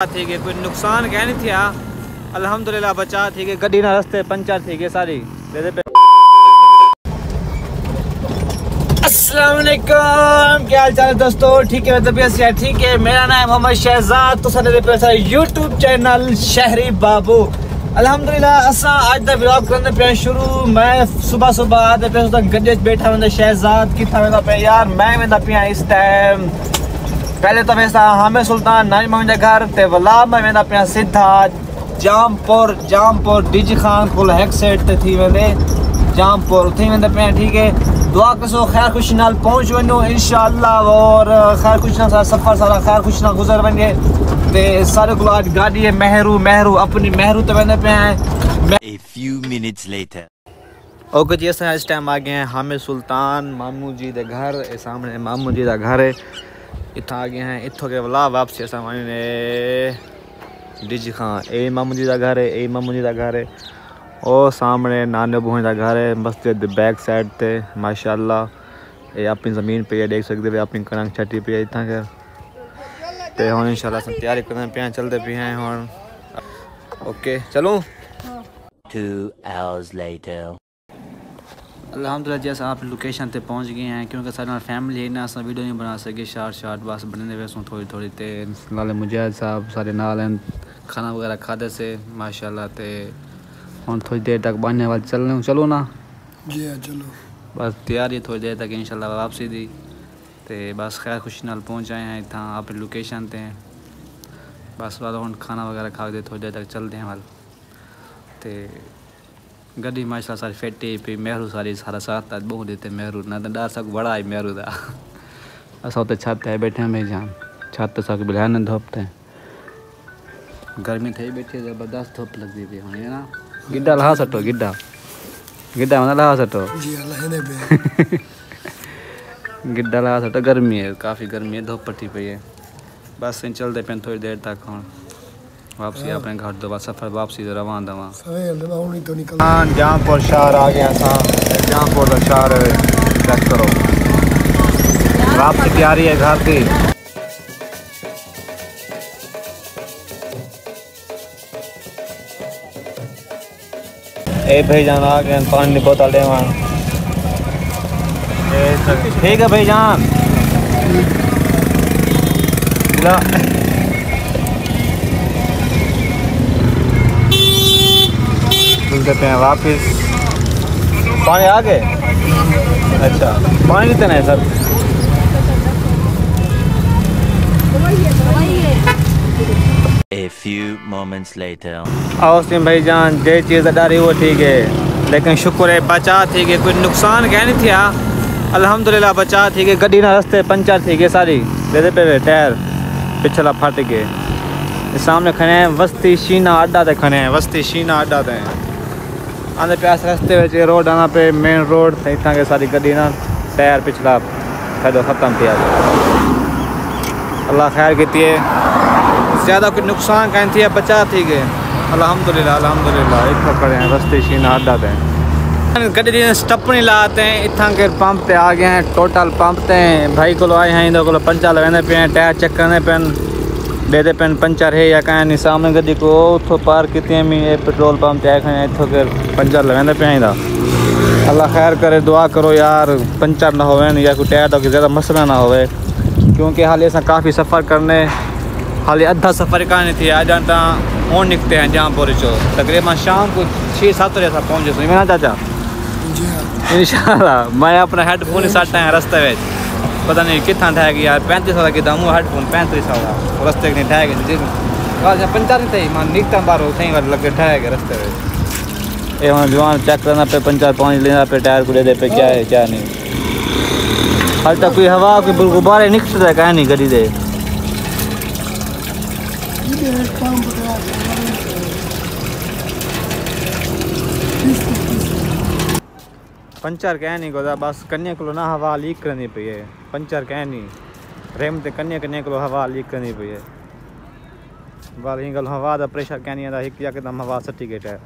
थी कि कोई नुकसान कह नहीं थी। अल्हम्दुलिल्लाह बचा थी कि गड्डी ना रस्ते पंचर थी कि सारी। अस्सलाम वालेकुम, क्या हाल चाल है दोस्तों? ठीक है, तबीयत से ठीक है। मेरा नाम है मोहम्मद शहजाद, तो साडे पे यूट्यूब चैनल शहरी बाबू। अल्हम्दुलिल्लाह असा आज दा व्लॉग करने पे शुरू। मैं सुबह सुबह आते पे गड्डी बैठा हुंदा शहजाद किथा वेंदा पे यार। मैं वेंदा पिया इस टाइम पहले तो वैसा हामिद सुल्तान नानी मम्मी घर ते वला मैं वेंदा पिया सीधा जामपुर डीजी खान को हैक सेट ते थी वेंदे जामपुर उथे वेंदा पिया। ठीक है, दुआ कसो खैर खुशी नाल पहुंच वनो इंशाअल्लाह, और खैर खुशी नाल सफर सारा खैर खुशी नाल गुजर वने। ते सारे को आज गाड़ी है महरू अपनी महरू ते वेंदा पिया। A few minutes later okay ji, अस इस टाइम आ गए हैं हामिद सुल्तान मामू जी दे घर। सामने मामू जी दा घर है, इतना आ गए हैं। इतों के वाला वापसी अस डीजी खान ए मामू जी का घर है, ए मामू जी का घर है। और सामने नाने बूहे का घर है मस्जिद बैक साइड ते माशाल्लाह। ये अपनी ज़मीन पे देख सकते हो, अपनी कणक छटी पे इतना कर ते हुन इंशाल्लाह से तैयारी करने पे चलते पे हैं हुन। ओके चलो। 2 hours later अल्हम्दुलिल्लाह जैसे आप लोकेशन पे पहुंच गए हैं, क्योंकि सारे फैमिली है ना, अस वीडियो नहीं बना सके। शार्ट बस बनने वैसों थोड़ी ते नाले मुजाहिद साहब सारे नाल हैं। खाना वगैरह खाते से माशाल्लाह। ते हम थोड़ी देर तक बनने वाले चलो ना जी चलो, बस तैयारी थोड़ी देर तक इंशाल्लाह वापसी दी। ते बस खैर खुशी नाल पहुँच आए हैं इतना अपनी लोकेशन ते। बस हम खाना वगैरह खा के थोड़ी देर तक चलते हैं वाल। ते गड्डी माशाल्लाह सारी फेटी पे महरू सारी सारा साथ बहुत देते महरू ना तो डर सक बड़ा है महरू का। असा तो छत है बैठे हैं भाई जान, छत सक बिल्हन धोपते हैं। गर्मी थे बैठे ज़बरदस्त धूप लगती थी है ना। गिड्डा लहा सटो गिड्डा मतलब लहा सटो जी गिड्डा लहा सटो। गर्मी है, काफ़ी गर्मी है, धूप पट्टी पे है। बस चलते पे थोड़ी देर तक हम वापसी अपने घर दो बाद सफ़र वापसी तो रवान दवा। जामपुर शहर आ गया जामपुर का शहर चेक करो। वापसी तैयारी है घर की। ए भाई जान आ गए, पानी बोतल देवा। ठीक है भाई जान चलते पे हैं वापिस। पानी आ गए? अच्छा पानी कितना है sir? A few moments later औसिम भाई जान जे चीज़ डारी वो ठीक है, लेकिन शुक्र है बचा थी कि कोई नुकसान कह नहीं थी। अल्हम्दुलिल्लाह बचा थी कि गड्डी ना रस्ते पंचर थी कि सारी दे पे टायर पिछला फट गए। सामने खड़े हैं वस्ती शीना अड्डा ते खड़े हैं, वस्ती शीना अड्डा ते आंदे प्यास रस्ते में रोड आना पे मेन रोड थे इतना के सारी गड्डी ना टायर पिछला खैदो ख़त्म किया। अल्लाह खैर की ज़्यादा कोई नुकसान कहीं थी बचा थी गए। अल्हम्दुलिल्लाह इतना खड़े हैं वस्ती शीना अड्डा ते गड्डी स्टपनी लाते हैं इतना के पंप पे आ गए हैं। टोटल पंप ते भाई को आए हैं, इधर को पंचर लगाने पे हैं, टायर चेक करने पे देते पेन पंचर है या कहीं नहीं। सामने गड्डी को उतो पार कितने में पेट्रोल पंप ते आए इतों के पंचर लगाने पे हैं। अल्लाह खैर करे, दुआ करो यार पंचर ना होवे या कोई टायर का ज़्यादा मसला ना होवे, क्योंकि हाल ऐसा काफ़ी सफ़र करने हाल अद्धा सफ़र करनी थी। आज हम निकलते हैं जामपुर चो तकरीबन शाम को 6-7 बजे ऐसा पहुँचे सुनी ना चाचा इंशाल्लाह। मैं अपना हेडफोन ही सट आया रस्ते में, पता नहीं कितना ठह गया यार 3500 का कितना मुँह हेडफोन 3500 का रस्ते नहीं ठह गए पंचर नहीं थे मैं निकता बार सही लगे ठह गए रस्ते में। ये वहाँ जवान चेक करना पे पंचर पानी लेना पे टायर को दे पे क्या है क्या नहीं। हाल तक कोई हवा कोई गुब्बारे निकलते है क्या नहीं गड्डी दे। पंचर कह नहीं गोदा बस कन्या को ना हवा लीक करनी पई है। पंचर कह नहीं रेम ते कन्या को हवा लीक करनी पई है। बाल हिंगल हवा दा प्रेशर कह नहीं आता एक एकदम हवा सटी गेट है।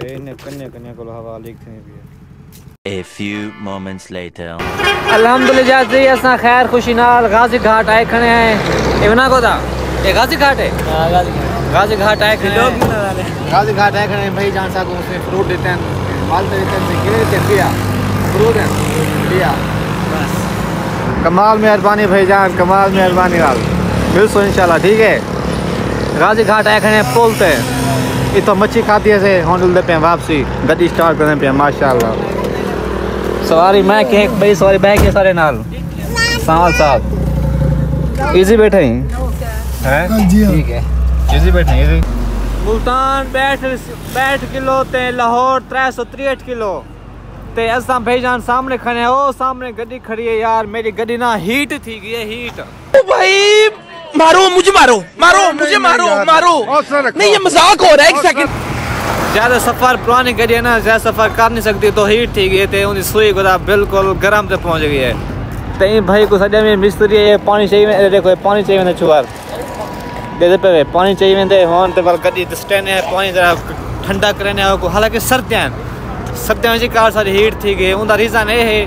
ए ने कन्या को हवा लीक करनी पई है। A few moments later अल्हम्दुलिल्लाह जी असा खैर खुशी नाल गाजी घाट आए खड़े हैं। इवना को दा ये गाजी घाट है। गाजी घाट आए गाजी घाट आए खड़े भाई जान साहब उसमें फ्रूट देते हैं, माल देते हैं, गिरे देते हैं, पिया फ्रूट है पिया बस। कमाल मेहरबानी भाईजान, कमाल मेहरबानी वाल मिलसो इंशाल्लाह। ठीक है गाजी घाट आए खड़े पुल ते इतो मच्छी खाती है होंडल दे पे वापसी गड्डी स्टार्ट करने पे माशाल्लाह। सवारी मैं के बड़ी सवारी बैग के सारे नाल सावल साहब इजी बैठे हैं ठीक है इजी बैठे हैं इजी। मुल्तान 65 किलो ते लाहौर 363 किलो ते असा भाईजान सामने खड़े ओ सामने गड्डी खड़ी है यार। मेरी गड्डी ना हीट थी गई है हीट। ओ भाई मारो मुझे मारो मारो मुझे मारो मारो नहीं ये मजाक हो रहा है। एक सेकंड ज्यादा सफर पुरानी गड्डी है ना ज्यादा सफर कर नहीं सकती तो हीट थी गई थे उनकी सुई गुदा बिल्कुल गर्म से पहुंच गई है। तई भाई को सॼे में मिस्त्री है पानी चाहिए देखो पानी चाहिए वेंदे चुवार दे पे पानी चाहिए वेंदे होन ते गड्डी स्टैंड है पानी जरा ठंडा करने को हालांकि सर्दियां जी कार सारी हीट थी गई। उनका रीज़न ये है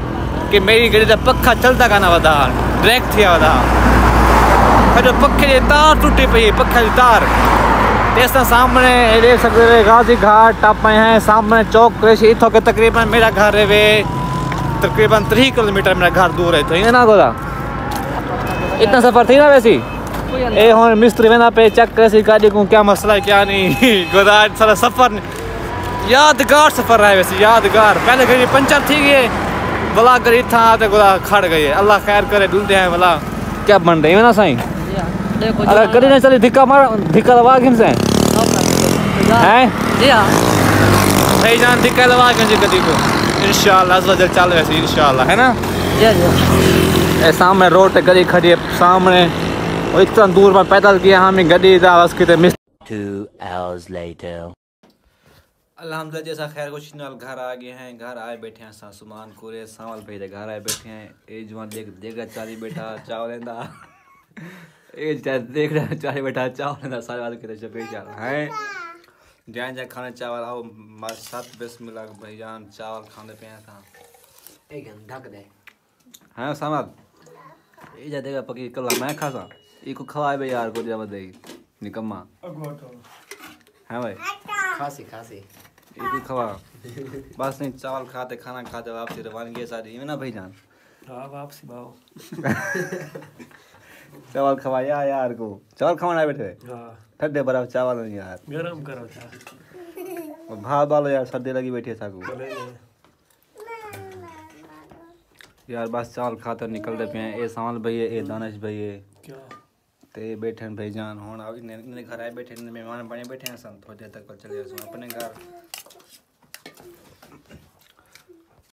कि मेरी गड्डी का पक्खा चलता काना वधा डायरेक्ट थी वधा जो पखे की तार टूटी पई पखे की तार। ऐसा सामने देख सकते हैं गाजी घाट टप हैं सामने चौक कृषि इथों के तकरीबन मेरा घर है वे तकरीबन 3 किलोमीटर मेरा घर दूर है तो ये ना गोदा इतना सफर थी ना वैसी ए हुन मिस्त्री वेना पे चेक करे गाड़ी को क्या मसला है क्या नहीं गोदा सारा सफर यादगार सफर रहा है वैसे यादगार। पहले गड्डी पंचर थी गई भला गड्डी था तो गोदा खड़ गई है अल्लाह खैर करे ढूंढते हैं भला क्या बन रही है ना साईं। अरे गड्डी नहीं चली धिक्का लगा किन से हैं जी हां भाईजान धिक्का लगा के गड्डी को इंशाल्लाह अज़्वजल चल वैसे इंशाल्लाह है ना जी। सामने रोड पे गड्डी खड़ी है सामने और इतना दूर में पैदल किया हमें गड्डी दा बस किते 2 hours later अल्हम्दुलिल्लाह जैसा खैर कुछ नाल घर आ गए हैं घर आए बैठे हैं सामान कोरे सावल पे घर आए बैठे हैं ए जवान देगा चाली बेटा चावल लेंदा ए देख रहा चाली बेटा चावल लेंदा सारे वाले किते चपे चाल हैं जान जा खाने चावल आओ मार साथ बिस्मिल्लाह भाईजान चावल खाने पे था एक ढक दे हां सामद ए जा देगा पकी कल मैं खासा इको खवाए बे यार को जब दे निकम्मा हां भाई खासी इको खवा बस नहीं चावल खाते खाना खाते वापसी रवानगी सारी है ना भाईजान। हां वापसी बाओ चावल खवाया यार को चावल खवाना बैठे हां ठंडे बर्फ चावल नहीं यार गरम करो था भात वालो यार सर्दी लगी बैठी था को यार बस चावल खाते निकलते पे ए सावल भैया ए दानिश भैया क्या ते बैठे भाईजान हुन इन्हें घर आए बैठे मेहमान बने बैठे हैं सन थोड़ी देर तक चले जाओ अपने घर